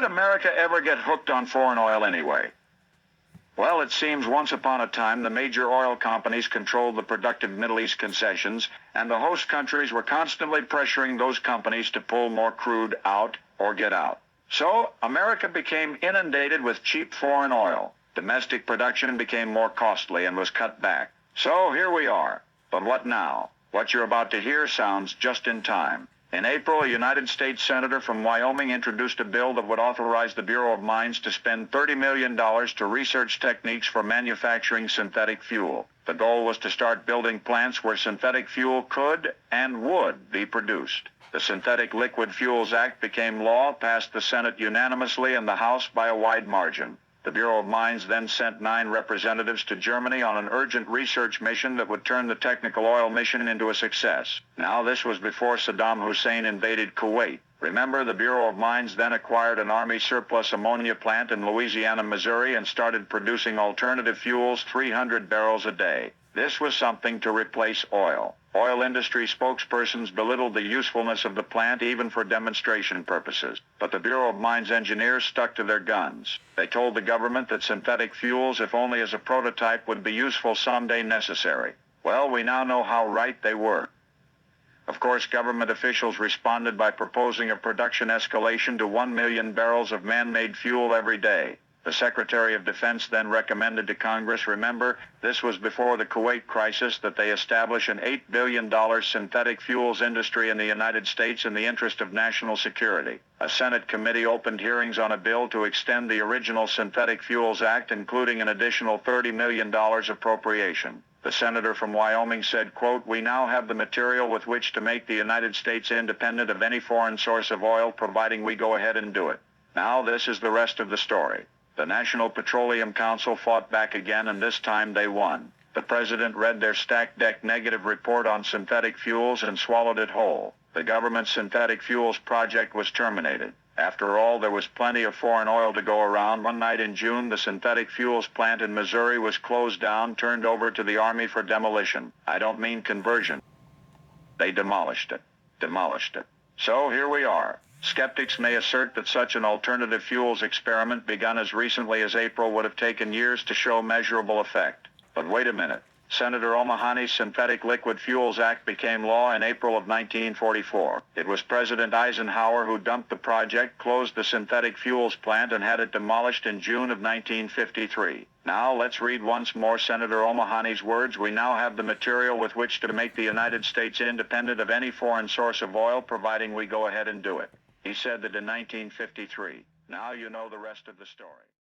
did America ever get hooked on foreign oil anyway? Well, it seems once upon a time the major oil companies controlled the productive Middle East concessions, and the host countries were constantly pressuring those companies to pull more crude out or get out. So, America became inundated with cheap foreign oil. Domestic production became more costly and was cut back. So, here we are. But what now? What you're about to hear sounds just in time. In April, a United States senator from Wyoming introduced a bill that would authorize the Bureau of Mines to spend $30 million to research techniques for manufacturing synthetic fuel. The goal was to start building plants where synthetic fuel could and would be produced. The Synthetic Liquid Fuels Act became law, passed the Senate unanimously and the House by a wide margin. The Bureau of Mines then sent 9 representatives to Germany on an urgent research mission that would turn the technical oil mission into a success. Now, this was before Saddam Hussein invaded Kuwait. Remember, the Bureau of Mines then acquired an Army surplus ammonia plant in Louisiana, Missouri, and started producing alternative fuels 300 barrels a day. This was something to replace oil. Oil industry spokespersons belittled the usefulness of the plant even for demonstration purposes. But the Bureau of Mines engineers stuck to their guns. They told the government that synthetic fuels, if only as a prototype, would be useful someday necessary. Well, we now know how right they were. Of course, government officials responded by proposing a production escalation to 1 million barrels of man-made fuel every day. The Secretary of Defense then recommended to Congress, remember, this was before the Kuwait crisis, that they establish an $8 billion synthetic fuels industry in the United States in the interest of national security. A Senate committee opened hearings on a bill to extend the original Synthetic Fuels Act, including an additional $30 million appropriation. The senator from Wyoming said, quote, "We now have the material with which to make the United States independent of any foreign source of oil, providing we go ahead and do it." Now, this is the rest of the story. The National Petroleum Council fought back again, and this time they won. The president read their stacked deck negative report on synthetic fuels and swallowed it whole. The government's synthetic fuels project was terminated. After all, there was plenty of foreign oil to go around. One night in June, the synthetic fuels plant in Missouri was closed down, turned over to the Army for demolition. I don't mean conversion. They demolished it. So here we are. Skeptics may assert that such an alternative fuels experiment begun as recently as April would have taken years to show measurable effect. But wait a minute. Senator O'Mahony's Synthetic Liquid Fuels Act became law in April of 1944. It was President Eisenhower who dumped the project, closed the synthetic fuels plant, and had it demolished in June of 1953. Now let's read once more Senator O'Mahony's words. "We now have the material with which to make the United States independent of any foreign source of oil, providing we go ahead and do it." He said that in 1953. Now you know the rest of the story.